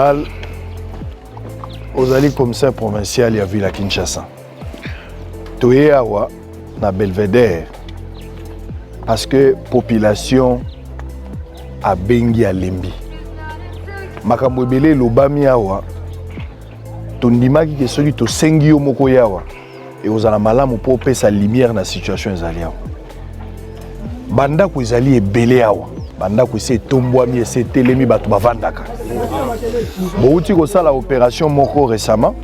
général, aux alliés commissaire provincial, il y a vu la Kinshasa. Toye awa na Belvedere parce que population a bengi a lembi. Makambo ebele lobami awa tondimaki ke soki to sengi yo moko yawa et ozala malamu po pesa lumière na situation ezali awa. Banda ko ezali ebele awa. Banda ko se tombwami et se telemi bato bavandaka. Bouti ko sala opération moko récemment.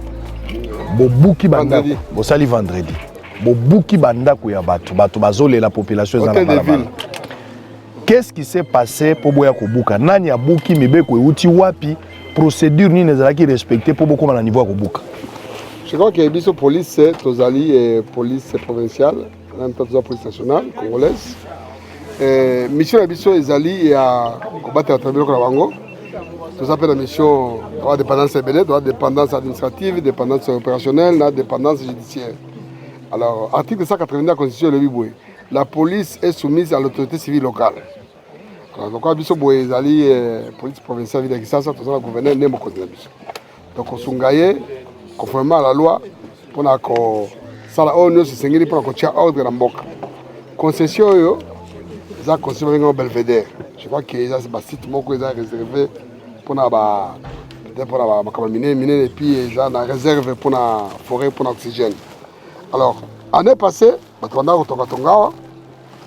Bobuki banda ko sali vendredi. Bobuki banda ko ya bato bazole la population za la Qu'est-ce qui s'est passé pour boya ko buka? Nani abuki mibeko euti wapi? Procédure ni nezalaki respecter pour beaucoup na niveau ko buka. Je crois que la police, Tozali, police provinciale, la police nationale congolaise. Mission de la Ezali et à combattre à travers le Bango. Tout ça, la mission de dépendance de dépendance administrative, dépendance opérationnelle, dépendance judiciaire. Alors, article 180 de la Constitution de l'Iboué, la police est soumise à l'autorité civile locale. Alors, donc, la police provinciale de Kisasa, tout ça, le gouverneur n'est pas contre. Donc, on s'engagne conformément à la loi pour que ça la ONU se singeli pour que tient ordre dans Mboka. Concession yo, ça concession en Belvedere. Je crois que ça c'est un site moko est réservé pour na ba peut-être pour na ba miner et puis ça na réserve pour na forêt pour l'oxygène. Alors, année passée, batona tonga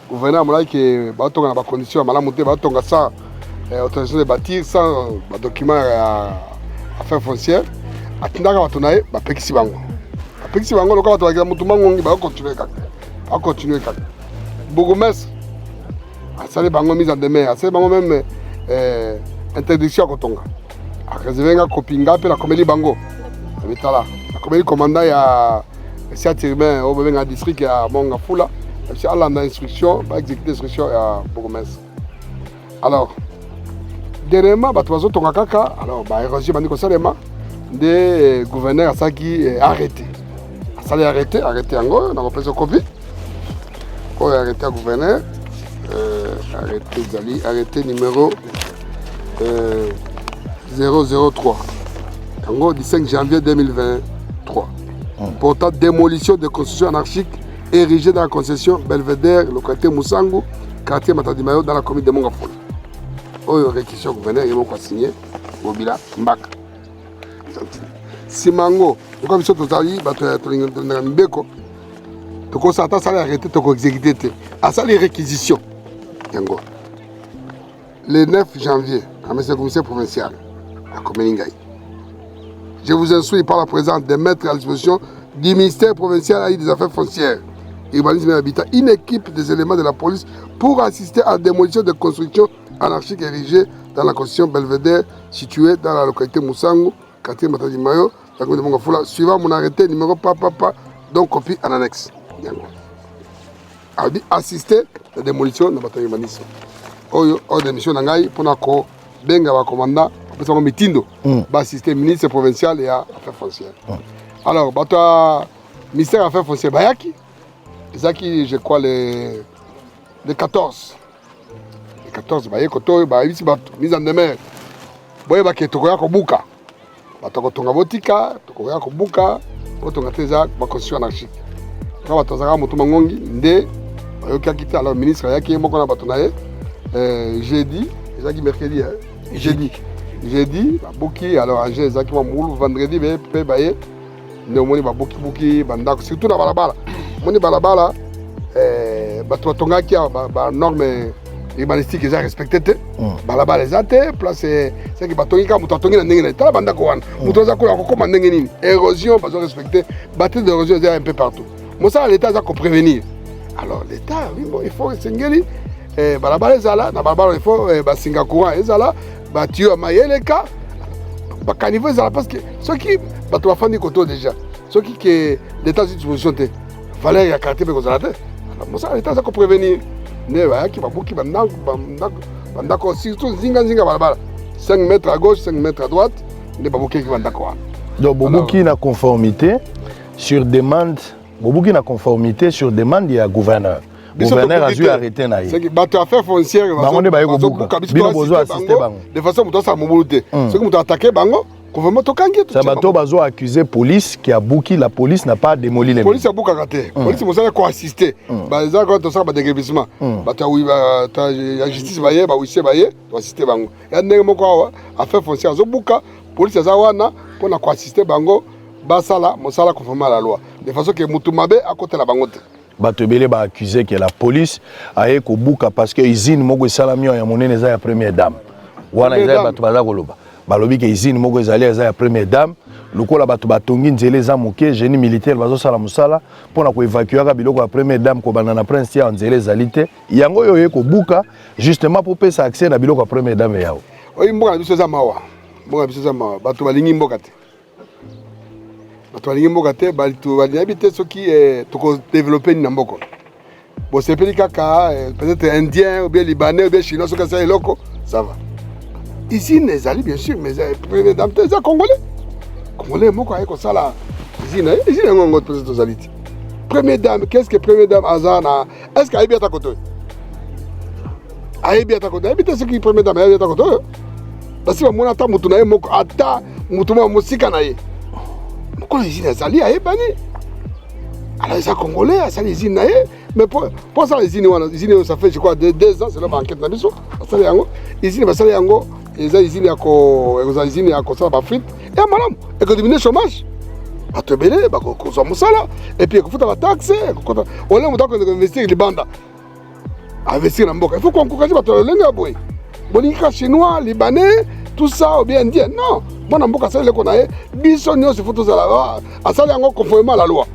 gouverneur m'a dit que batonga na ba conditions malamu te batonga ça autorisation de bâtir sans document affaires foncières. Atindaka batonaye bapekisi bango. Bapekisi bango loka bato bakira mutu mangongi ba continuer kaka. Ba continuer kaka. Bourgmestre asale bango mise en demeure, asale bango même interdiction kotonga. Akazevenga kopinga pe la komeli bango. Abitala. La komeli commandant ya Siatirben au benga district ya Monga Fula. C'est à l'instruction, ba exécuter instruction ya bourgmestre. Alors dernièrement bato bazo tonga kaka, alors ba érosion bandi ko salema. Des gouverneurs à ça qui arrêté. Ça les arrêté en gros, on a repris le Covid. On a arrêté un gouverneur, arrêté numéro 003. En gros, du 5 janvier 2023. Portant démolition de constructions anarchiques érigées dans la concession Belvedere, localité Moussango, quartier Matadimayo, dans la commune de Mongafola. On a réquisition gouverneur, ils m'ont signé, Mobila, Mbaka. Simango, comme si tu as mbeko, tu constates ça arrêté, tu as exécuté. À ça les réquisitions. Le 9 janvier, à M. le commissaire provincial, à Komeningaï. Je vous instruis par la présence de mettre à disposition du ministère provincial des affaires foncières, urbanisme et habitat, une équipe des éléments de la police pour assister à la démolition de constructions anarchiques érigées dans la concession Belvedere située dans la localité Moussango, quartier Matadimayo, la commune de Mongafoula, suivant mon arrêté numéro papa, donc copie en annexe. A dit assister à la démolition de Matadimanisme. Oyo, de mission d'Angaï, pour que Benga va commandant, pour que Mitindo, va assister ministre provincial et à affaires foncières. Alors, ministère des affaires foncières, Bayaki, Zaki, je crois, les 14. Les 14, Bayakoto, Bayaki, mise en demeure. Boye ba ke tokoya ko buka. Batoko tonga botika, tokoya ko buka, otonga teza ba constitution anarchique. Ka batozaka mutu mangongi nde bayoka kita alors ministre yaki moko na bato na ye jeudi, ezaki mercredi jeudi ba buki alors anje ezaki mulu vendredi be baye nde omoni ba buki bandako surtout na balabala. Moni balabala bato tonga ki ba norme urbanistique déjà respecté te balabala ezate place c'est que batongi ka mutu atongi na ndenge na tala bandako wana mutu za kola kokoma ndenge nini érosion bazo respecter batterie d'érosion est un peu partout moi ça l'état za ko prévenir alors l'état oui bon il faut sengeli balabala ezala na balabala il faut basinga courant ezala batio mayeleka bakanivo ezala parce que ceux qui bato bafandi koto déjà ceux qui que l'état sur disposition te valeur ya quartier be kozala te alors moi ça l'état za ko prévenir ne bayaki babuki bandako surtout zinga balabala 5 mètres à gauche 5 mètres à droite ne babuki bandako wana donc bobuki na conformité sur demande bobuki na conformité sur demande ya gouverneur gouverneur a dû arrêter na c'est que bato affaire foncière de façon muto sa mobilité c'est que muto attaquer bango gouvernement tokangi ça bato bazo accuser police qui a bouki la police n'a pas démoli les police a bouka raté police mosala ko assister ba za ko to sa ba dégrépissement bato oui ta justice baye ba wisse baye to assister bango ya ndenge moko affaire foncière zo bouka police za wana pour na ko assister bango basala mosala conformément à la loi de façon que mutu mabe à côté la bango te bato belé ba accuser que la police aye ko bouka parce que usine moko salami ya monene za ya première dame wana eza bato baza koloba balobi ke usine moko ezali eza ya première dame lokola bato batongi nzela eza moke génie militaire bazosala mosala mpona koévacuaka biloko ya première dame kobanda na prince ya nzela ezali te yango oyo oye kobuka justement mpo pesa accès na biloko ya première dame yao oyo mboka na biso eza mawa mboka na biso eza mawa bato balingi mboka te bato balingi mboka te bato balinayebi te soki tokodéveloppe nini na mboko bosepeli kaka peut-être indien ou bien libanais ou bien chinois soki asala eloko ça va usine ezali bien sûr mais première dame te eza congolais congolais moko aye kosala usine yango ngo peut-être tozali te première dame qu'est-ce que première dame aza na est-ce que ayebi ata koto ayebi ata koto ayebi te soki première dame ayebi ata koto basi bamona ata motu na ye moko ata motu moko mosika na ye mokolo usine ezali ayebani alors eza congolais asali usine na ye mais pour ça usine wana usine oyo ça fait je crois 2 ans c'est là banquête na biso basali yango usine basali yango eza usine ya kozala usine ya kosala bafrite ya malamu ekodimine chômage bato ebele bakozwa mosala epuis ekofuta bataxe ole moto akonde koinvestir libanda investir na mboka il faut koencourage bato lolenge ya boye bolingi kaka chinois libanais tout ça ou bien indien non mwana mboka asali eloko na ye biso nyonso faut tozala asali yango conformément à la loi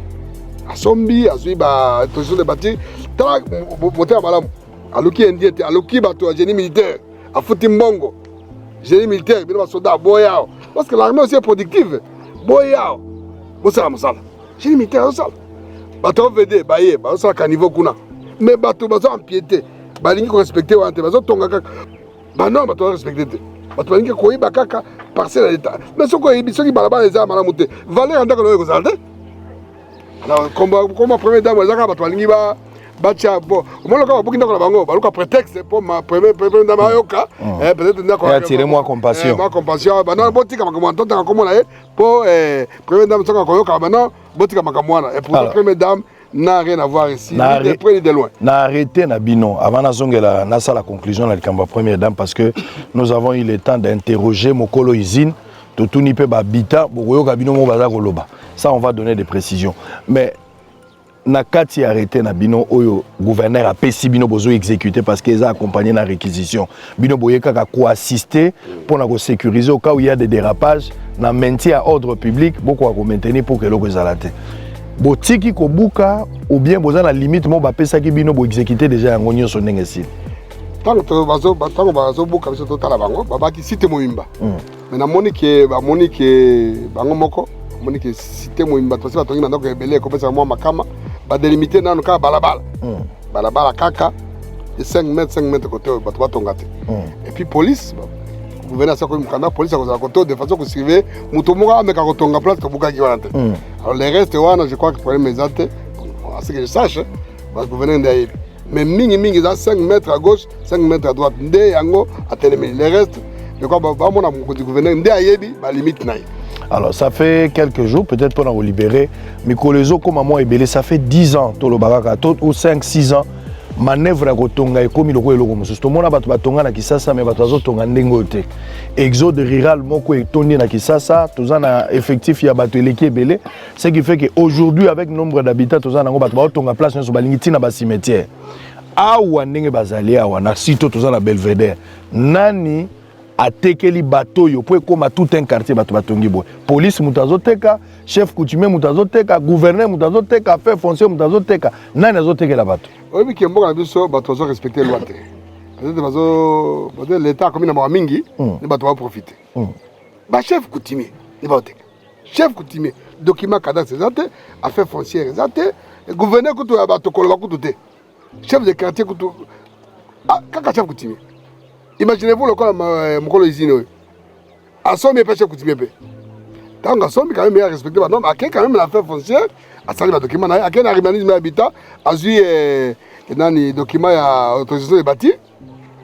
asombi azwi baautorisation de bâtir tala motema malamu aluki indien te aluki bato ya génie militaire afuti mbongo génie militaire bino basoda boyao parce que l'armée aussi est productive boyao bosala mosala génie militaire azosala bato ovd baye bazosala caniveau kuna mais bato bazo empiété balingi korespecte wana te bazotonga kaka banon bato barespecte te bato balingi koyiba kaka parcelle ya l'état mais soki oyebi soki balabala eza malamu te valeur ya ndako na oyo ekozala te alors comme première dame ezaka bato balingi batia bon omona loka babuki ndako na bango baluka prétexte mpo première dame ayoka peut-être ndako attirer moi compassion bana botika makambo wana totanga komona ye mpo première dame soki akoyoka bana botika makambo wana et pour première dame n'a rien à voir ici de près ni de loin na arrêté na bino avant nazongela nasa la conclusion na likambo première dame parce que nous avons eu le temps d'interroger mokolo usine totuni pe babita bokoyoka bino mo baza koloba ça on va donner des précisions mais na kati arrêté na bino oyo gouverneur a pesi bino bozo exécuter parce qu'ils a accompagné na réquisition bino boye kaka ko assister pour na ko sécuriser au cas où il y a des dérapages na maintien à ordre public beaucoup à maintenir pour que loko ezalate botiki ko buka ou bien boza na limite mo ba pesa ki bino bo exécuter déjà yango nyonso ndenge si tango bazo buka biso totala bango babaki site moyimba mais namoni ke bango moko moni ke cité moyimba to se batongi na ndako ebele ko pesa mwa makama ba délimiter nanu ka balabala kaka de 5 mètres côté bato batonga te et puis police gouverneur ça comme kanda police à côté de façon que suivre muto moko ameka kotonga place to buka ki wana te alors les restes wana je crois que problème ezate à ce que je sache ba gouverneur ndaye mais mingi za 5 mètres à gauche 5 mètres à droite nde yango atelemi les restes je crois ba mona mo gouverneur nde ayebi ba limite naï. Alors, ça fait quelques jours, peut-être pour nous libérer, mais Kolezo, comme moi, ça fait 10 ans, ou 5-6 ans, manœuvre à Kotonga et comme il y a eu tout le monde a Batonga na Kisasa, mais Batazo Tonga Ndengote. Exode rural, Moko et Tony na Kisasa, tout ça effectif, il y a Bateleki et Belé. Ce qui fait qu'aujourd'hui, avec nombre d'habitants, tout ça, on a Tonga place, on a Balingiti na cimetière. Awa Nenge Bazalia, on a Sito, tout ça, na Belvedere. Nani atekeli bateau yo pour comme tout un quartier bato batongi boy police mutazoteka chef coutumier mutazoteka gouverneur mutazoteka affaire foncière mutazoteka nani azotekela bato oyebi ke mboka na biso bato bazo respecter loi te peut-être bazo l'état comme na mwa mingi ni bato ba profiter ba chef coutumier ni baoteka chef coutumier document cadastre ezate affaire foncière ezate gouverneur kutu ya bato koloba kutu te chef de quartier kutu kaka chef coutumier. Imaginez-vous le cas de mon usine. À son mieux, chef coutumier. Tant que son quand même bien respecté, non, mais quand même l'affaire foncière, à saluer le document, à quel urbanisme habitat, à jouer nani document ya autorisation de bâtir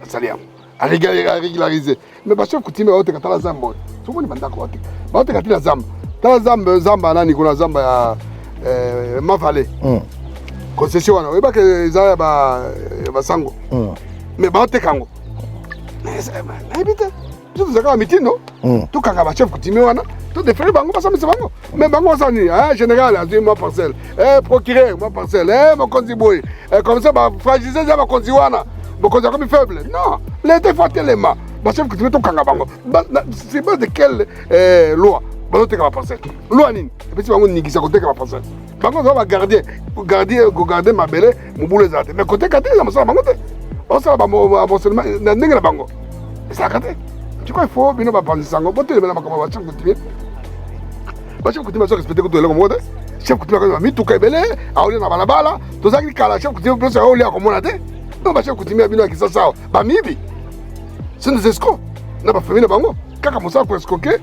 asali yango a régulariser mais ba chef coutumier ote katala zamba tout le monde bandako ote ba ote katila zamba tala zamba nani kuna zamba ya mavale concession wana oyeba ke za ba sango mais ba ote kango na ebite tout ça ka mitino tout kanga ba chef coutumier wana tout déféré bango ba samisa bango mais bango sani général azui ma parcelle procureur ma parcelle mon konziboy comme ça ba fragiliser za ba konziwana ba konzi comme faible non l'état faut tellement ba chef coutumier tout kanga bango c'est base de quelle loi ba ote ka ba parcelle loi nini et puis bango ningisa côté ka ba parcelle bango va garder ma belle mon boule zate mais côté katé ça me bango te on ça ba mo seulement na ndenge na bango ça katé tu crois il faut bien pas penser ça bon tu le mets comme va chef coutumier ba chef coutumier so respecter ko to le comme mode chef coutumier ko mi tout ka belé a oli na balabala to zaki kala chef coutumier plus a oli a comme on a te non ba chef coutumier bino ki ça ba mibi c'est des escrocs na ba famille na bango kaka mosa ko escroquer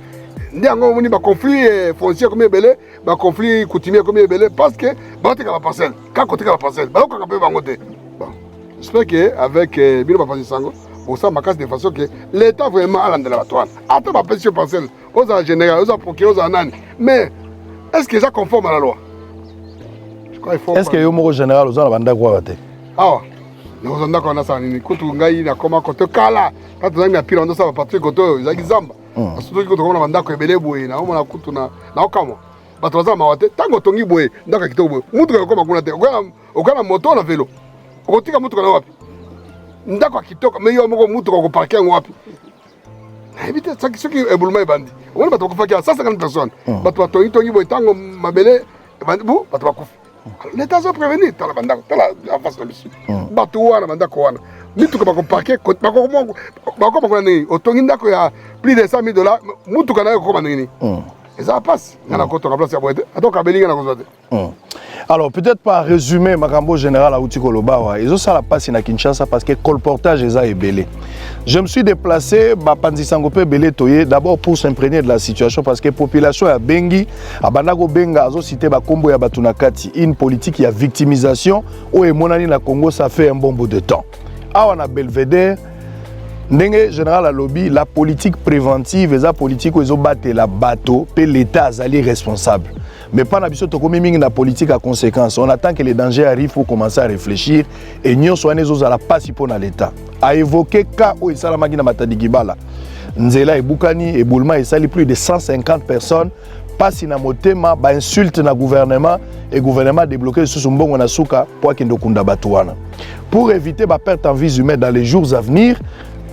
ndi ango moni ba conflit foncier comme belé ba conflit coutumier comme belé parce que ba te ka ba parcelle ka côté ka ba parcelle ba ko ka pe bango te bon j'espère que avec bino ba penser sango pour ça ma casse de façon que l'état vraiment à l'endroit la toile attends ma pension parcelle aux général aux procureurs aux nani mais est-ce que ça conforme à la loi je crois il faut est-ce que yo moko général aux banda quoi te ah nous on a qu'on a ça ni kutu ngai na koma koto kala quand on a mis pile on ça va partir koto zaki zamba surtout que on a banda ko ebele boye na on a kutu na okamo bato za mawate tango tongi boye ndaka kitobo mutu ko koma kuna te okana moto na vélo okotika mutu kana wapi ndako akitoka mais yo moko mutu ko parker ngo wapi éviter ça qui éboulement bandi on va te faire 150 personnes bato tongi boy tango mabele bandi bu bato bakufa l'état a prévenu tala banda tala en face de monsieur bato wana banda ko wana mutu ko bako parker bako ko nani otongi ndako ya plus de $100,000 mutu kana ko nani et ça passe na ko to na place ya boete atoka belinga na ko zote. Alors peut-être pas résumer Makambo général à Outikoloba, ils ont ça la passe na Kinshasa parce que colportage est belé. Je me suis déplacé à Panzisangope belé toye d'abord pour s'imprégner de la situation parce que la population a bengi a bandago benga azo cité ba kombo ya batunakati une politique ya victimisation au emonani na Congo ça fait un bon bout de temps. Ah on a Belvedere ndenge général à lobby la politique préventive et la politique où ils ont battu la bateau pe l'état azali responsable. Mais pas n'abissons to comme mingi na politique à conséquence. On attend que les dangers arrivent pour commencer à réfléchir et nous soyons les à la passe pour l'État. A évoquer cas où il s'est la magina matadikibala. Nzela et Boukani et Boulma et sali plus de 150 personnes passe na motema ba insulte na gouvernement et gouvernement débloqué sous son bon na souka pour qu'il ndokunda batuana. Pour éviter ba perte en vie humaine dans les jours à venir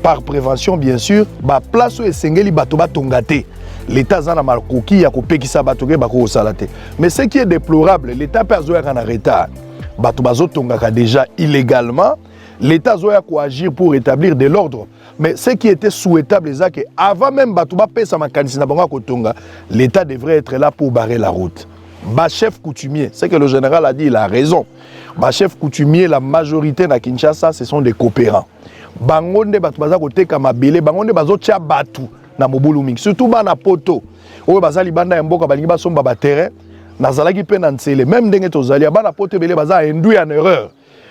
par prévention bien sûr, ba place où esengeli bato batongate. L'État a malkoki ya kopekisa batoke bako salate. Mais ce qui est déplorable, l'État peut avoir un retard. Bato bazo tongaka déjà illégalement, l'État doit agir pour rétablir de l'ordre. Mais ce qui était souhaitable c'est que avant même bato ba pesa makanisi na bango kotonga, l'État devrait être là pour barrer la route. Ba chef coutumier, c'est que le général a dit, il a raison. Ba chef coutumier, la majorité na Kinshasa, ce sont des coopérants. Bangonde bato baza koteka mabele, bangonde bazo tia batu na mobulu mingi surtout bana poto oyo bazali banda ya mboka balingi basomba ba terrain nazalaki pe na ntsele même ndenge tozali bana poto belé baza induit en erreur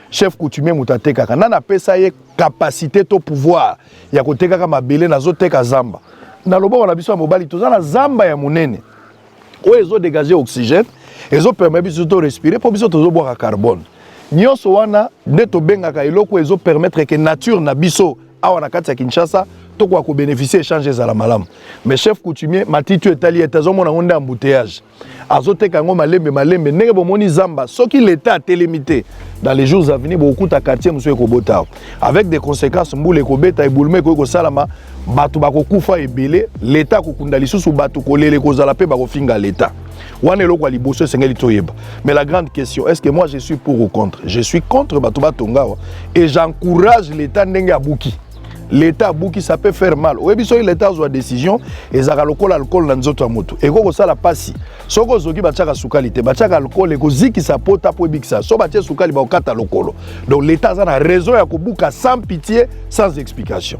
chef coutumier mutateka kana na pesa ye capacité to pouvoir ya koteka ka mabele nazoteka zamba na loboko na biso ya mobali tozana zamba ya munene oyo ezo dégager oxygène ezo permettre biso to respirer po biso tozo boire carbone nyonso wana nde tobengaka eloko ezo permettre que nature na biso awa na kati ya Kinshasa to ko bénéficier échanger za la malam mais chef coutumier matitu etali etazomo na ngonde embouteillage azoteka ngo malembe ndenge bomoni zamba soki l'état a télémité dans les jours à venir beaucoup ta quartier monsieur ekobota avec des conséquences mbule ekobeta ebulme ko salama bato bakokufa ebele l'état kokunda lisusu bato kolele kozala pe bakofinga l'état wana eloko ya liboso esengeli toyeba mais la grande question est-ce que moi je suis pour ou contre? Je suis contre bato batonga et j'encourage l'état ndenge abuki. L'État bouki ça peut faire mal. Ou ebiso l'État a décision et ça alcool na nzoto ya moto. Et ko sala pasi. Soko zoki bachaka sukali te, bachaka alcool et ko ziki sa pota po ebikisa. So batie sukali ba okata lokolo. Donc l'État a raison ya ko buka sans pitié, sans explication.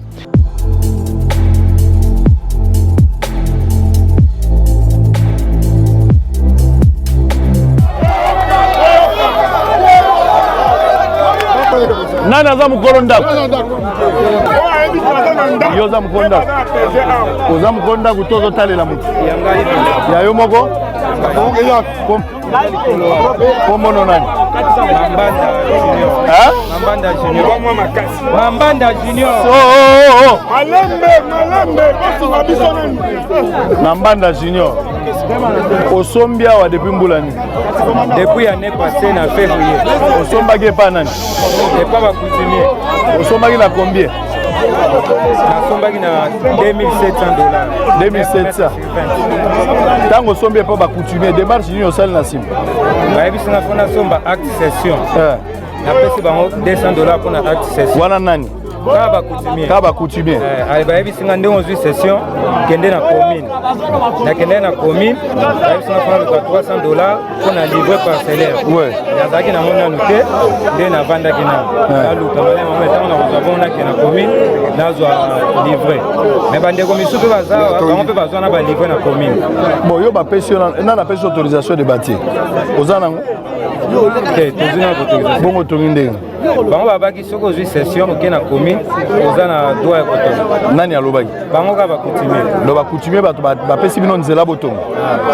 Nani aza mukolo ndako? Yo za mukolo ndako. Oza mukolo ndako tozo talela mutu. Ya yo moko? Kombono nani? Mambanda Junior. Mambanda Junior. Malembe, Mambanda Junior. Osombia wa depuis mbulani. Depuis l'année passée na février. Osombaki pa nani? Et pas va continuer. Osombaki na combien? Nasombaki na $2,700. 2700. Tango sombi pa ba coutumier démarche ni osal na sim. Ba ebi singa fona somba acte session. Na pesi bango $200 pour na acte session. Wana nani? Kaba coutumier. Ba ebi singa ndongo zwi session kende na commune. Na kende na commune, ba ebi singa fona $300 pour na livrer parcellaire. Ouais. Ya zaki na mona luté, nde na vanda kina. Na luka mala mama tango na kozabona kina commune, na zwa livrer. Mais bande ko misupe bazawa, bango pe bazwa na ba livrer na commune. Bon, yo ba pension na pesi autorisation de bâtir. Ozana ngo? OK, tozina autorisation. Bongo tonginde. Bango babaki soko zwi session ke na commune, ozana droit ya koto. Nani alobaki? Bango ka ba coutumier. Lo ba coutumier ba pesi bino nzela botongo.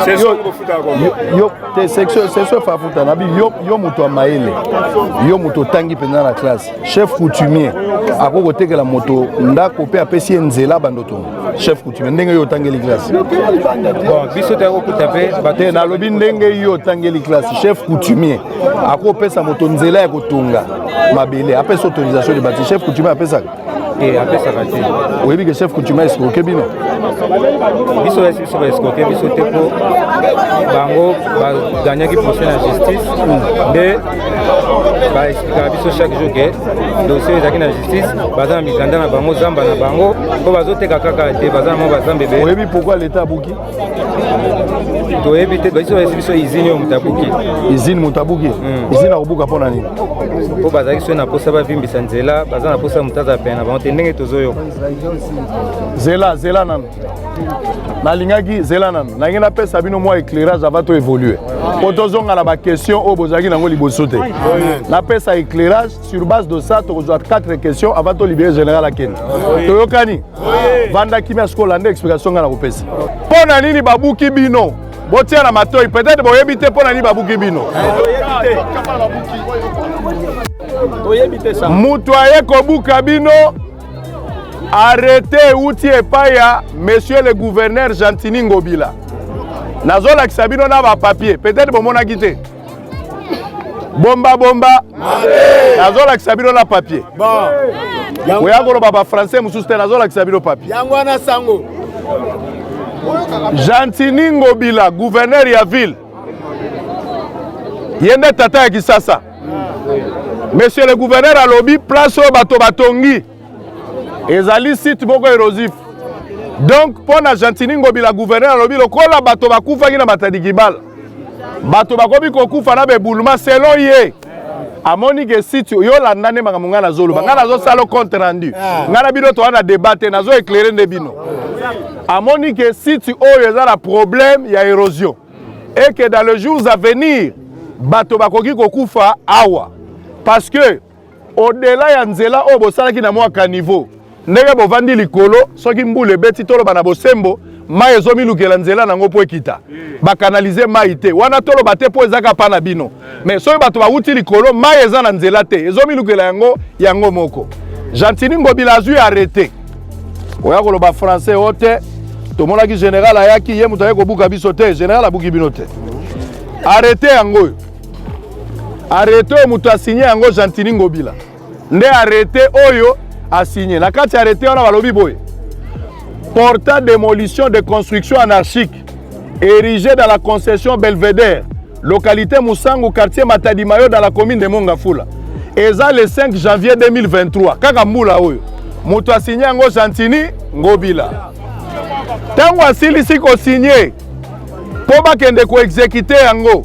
Session ko futa ko. Yo te section fa futa na bi yo moto amaele. Yo moto tangi penza na classe. Chef coutumier akoko tekela moto ndako pe apesi nzela bandotongo. Chef coutumier ndenge yo tangeli classe. Bon, biso ta ko kutape bate na lobi ndenge yo tangeli classe. Chef coutumier akoko pesa moto nzela ya kotunga. Mabele apesa autorisation de bâtir. Chef coutumier apesa. Et apesa bâtir. Oui, que chef coutumier escroqué bino. Biso escroqué biso tepo. Bango ba gagner qui procès la justice. Mais ba expliquer biso chaque jour que dossier ezaki na justice, baza mikanda na bango zamba na bango, ko bazoteka kaka te baza mo bazambe be. Oui, pourquoi l'état abuki? Toyebi te biso izini yo mutabuki. Izini mutabuki. Izini akubuka pona nini? Po bazaki so na posa ba vimbisa nzela, baza na posa mutaza pena bango te ndenge tozoyo. Zela nan. Nalingaki zela nan. Nangena pesa bino moi éclairage avant to évoluer. Potozonga na ba question o bozaki nango liboso te. Na pesa éclairage sur base de ça to rejoindre 4 questions avant to libérer général Akeni. Toyokani. Vanda kimia skolande explication ngana ko pesa. Pona nini babuki bino? Botia na matoi peut-être boyebi te pona nini babuki bino. Mutu aye kobuka bino. Arrêtez outil epaya monsieur le gouverneur Gentini Ngobila. Nazola kisabino na ba papier. Peut-être bomona kité. Bomba. Nazola kisabino na papier. Bon. Oyagolo baba français mususte nazola kisabino papier. Yangwana sango. Gentini Ngobila, gouverneur ya ville. Yende tata ya Kisasa. Monsieur le gouverneur alobi place au bato batongi. Ezali site moko érosif. Donc pour na Gentini Ngobila gouverneur alobi lokola bato bakufa kina matadikibala. Bato bakobi kokufa na bebuluma selon ye. Amoni ke site yo landane makambo ngana zolo. Ngana zo salo compte rendu. Ngana bino to wana débattre nazo éclairer nde bino. Amoni ke site oyo eza la problème ya érosion. Et que dans les jours à venir bato bakoki kokufa awa. Parce que au-delà ya nzela o bosalaki na mwa caniveau. Ndenge bovandi likolo soki mbule beti tolo bana bosembo mai ezomilukela nzela nango po ekita bakanalize mai te wana tolo bate po ezaka pana bino mais soki bato bawuti likolo mai eza na nzela te ezomilukela yango moko. Gentini Ngobila azwi arrêté oya koloba français ote tomonaki général ayaki ye mutu aye kobuka biso te général abuki bino te arrêté yango arrêté mutu asigné yango Gentini Ngobila nde arrêté oyo a signé. La carte arrêtée, on a balobi boy. Portant démolition de constructions anarchiques érigées dans la concession Belvédère, localité Moussango, quartier Matadimayo, dans la commune de Mongafula. Et ça le 5 janvier 2023. Kaka Moula oyo. Moto a signé ngo Gentini Ngobila. Tango asili siko signé. Po bakende ko exécuter yango.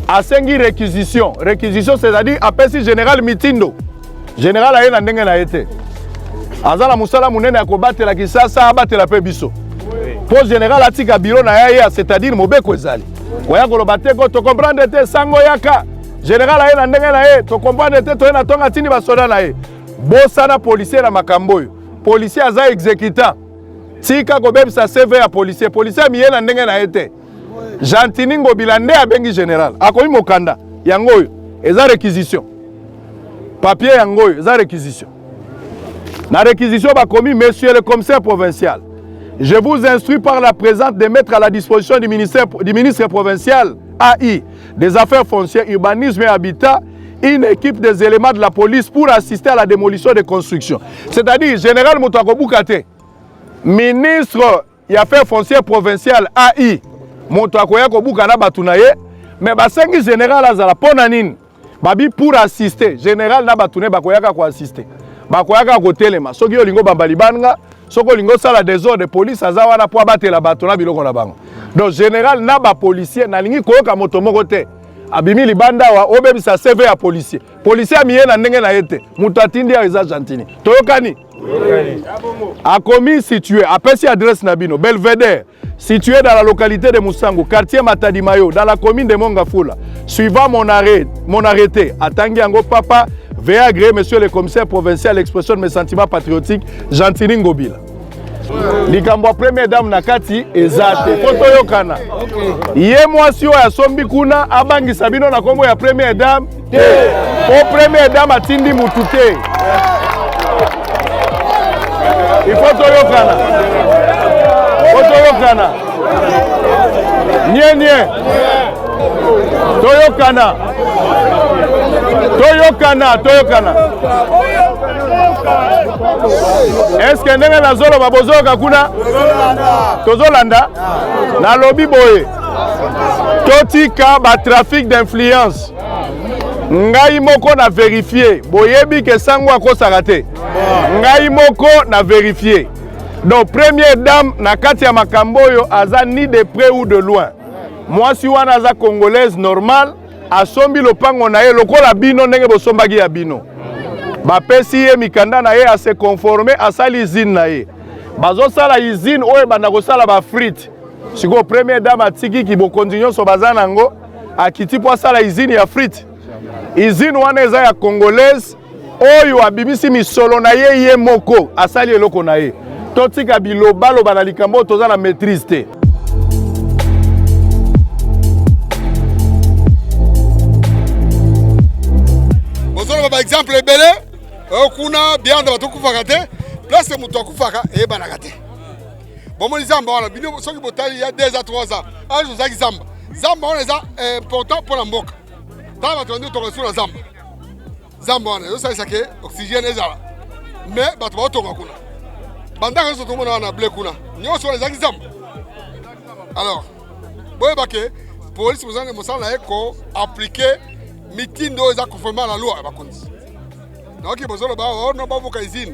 Asengi réquisition. Réquisition c'est-à-dire apesi général Mitindo. Général aye na ndenge na été. Azala musala munene ya kobatela Kisasa abatela pe biso. Po général atika bureau na yaya c'est-à-dire mobeko ezali. Oya koloba te ko to comprendre te sango yaka général aye na ndenge na ye to comprendre te to na tonga tini ba soda na ye bosana policier na makambo yo policier aza exécutant tika ko bebisa CV ya policier policier miye na ndenge na ye te Jantini Ngobila nde abengi général akomi mokanda yango yo eza réquisition papier yango yo eza réquisition na réquisition bakomi monsieur le commissaire provincial. Je vous instruis par la présente de mettre à la disposition du ministre provincial AI des affaires foncières, urbanisme et habitat une équipe des éléments de la police pour assister à la démolition des constructions. C'est-à-dire, général Moutako Boukate, ministre des affaires foncières provinciales AI, Moutako Yako Boukana Batounaye, mais basengi général Azala Ponanin, Babi pour assister, général Nabatouné Bakoyaka ko assister. Bakoyaka ko telema, soki yo lingo bambalibanga, soko lingo sala désordre de police azawana po abatela batona biloko na bango. Donc général na ba policier na lingi koyoka moto moko te. Abimi libanda wa obebisa CV ya policier. Policier miye na ndenge na yete. Mutu atindi ya eza Jantini. Toyokani? A commis situé, apesi adresse Nabino, Belvedere, situé dans la localité de Moussango, quartier Matadimayo, dans la commune de Mongafula. Suivant mon arrêté, à Tangiango Papa, veuillez agréer, monsieur le commissaire provincial, l'expression de mes sentiments patriotiques, Jantini Ngobila. Likambo première dame nakati ezate foto yokana ye mwasi oyo asombi kuna abangisa bino na kombo ya première dame te o première dame atindi mutu te ifoto yokana nye toyokana est-ce que ndenge na zolo babozoka kuna tozolanda na lobi boye totika ba trafic d'influence ngai moko na vérifier boyebi ke sango akosaka te ngai moko na vérifier donc première dame na kati ya makambo oyo aza ni de près ou de loin mwasi wana aza congolaise normal asombi lopango na ye lokola bino ndenge bosombaki ya bino bapesi ye mikanda na ye a se conformer asali usine na ye bazosala usine oyo banda kosala ba frite siko première dame atiki ki bokonzi nyonso baza nango akiti po asala usine ya frite usine wana eza ya congolaise oyo abimisi misolo na ye moko asali eloko na ye totika bilobaloba na likambo toza na maîtrise te. Par exemple, ebele okuna bianda batukufaka te place mutu akufaka ebanaka te bomoni zamba wana bino soki botali ya 2 à 3 ans azo zaki zamba wana eza important pour la mboka tala bato bandi toka na zamba wana yosalisa ke oxygène ezala mais bato baotonga kuna bandaka nyonso tomona wana ble kuna nyonso wana ezaki zamba alors boyeba ke polisi mosala na ye ko appliquer mitindo eza conformément à la loi bakonzi donc bozolo ba ono bavuka izini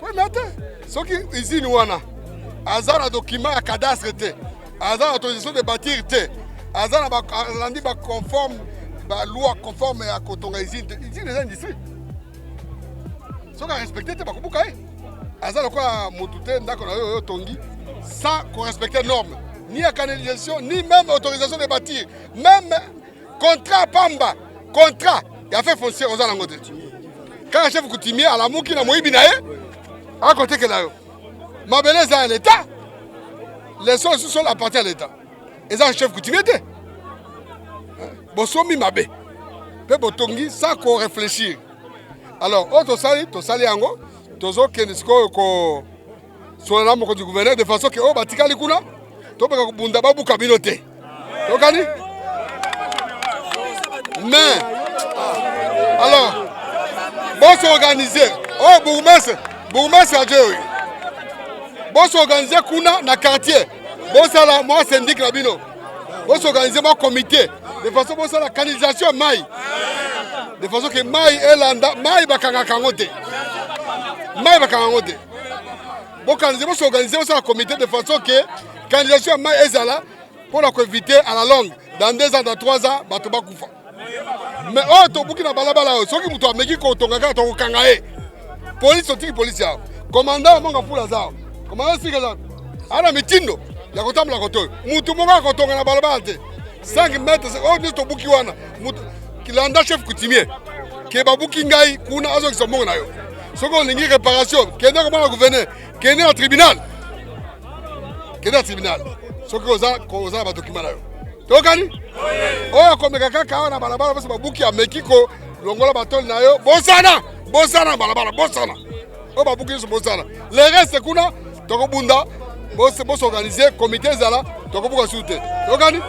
ouais mais attends soki izini wana azana document ya cadastre te azana autorisation de bâtir te azana ba landi ba conforme ba loi conforme ya kotonga izini izini eza industrie soka respecter te bakubuka azana kwa mutute ndako na yo tongi sans respecter normes ni ya canalisation ni même autorisation de bâtir même contrat pamba contrat ya fait foncier aux alengours. Quand le chef coutumier à la mouki na moibi na ye à côté que là ma beleza à l'état les sols appartiennent à l'état et ça chef coutumier te bosomi mabe pe botongi sans qu'on réfléchir alors auto sali yango tozo kenisiko ko sur la moko du gouverneur de façon que oh batikali kuna to beka kubunda babu kabinote to kani. Mais, alors, bon s'organiser, oh bourgmestre a Dieu, bon s'organiser kuna na quartier, bon ça là, moi syndic Rabino, bon s'organiser mon comité, de façon bon ça la canalisation maï, de façon que maï et landa, maï bakanga kangote, bon s'organiser bon ça la comité de façon que canalisation maï est là pour la éviter à la longue, dans 2 ans, dans 3 ans, batoba koufa. Mais oh to buki na balabala soki mutu ameki ko tonga to kanga e police otiki police ya commandant monga fula zao commandant sika za ana mitindo ya kotamla koto mutu monga ko tonga na balabala te 5 mètres oh ni to buki wana mutu landa chef coutumier ke babuki ngai kuna azo kisomongo na yo soko lingi réparation kende ko na gouverneur kende na tribunal soko oza ba document na yo tokani oyo komeka kaka na balabala basi babuki ya mekiko longola batol na yo bosana balabala bosana o babuki so bosana le reste kuna tokobunda bos organiser comité zala tokobuka sute tokani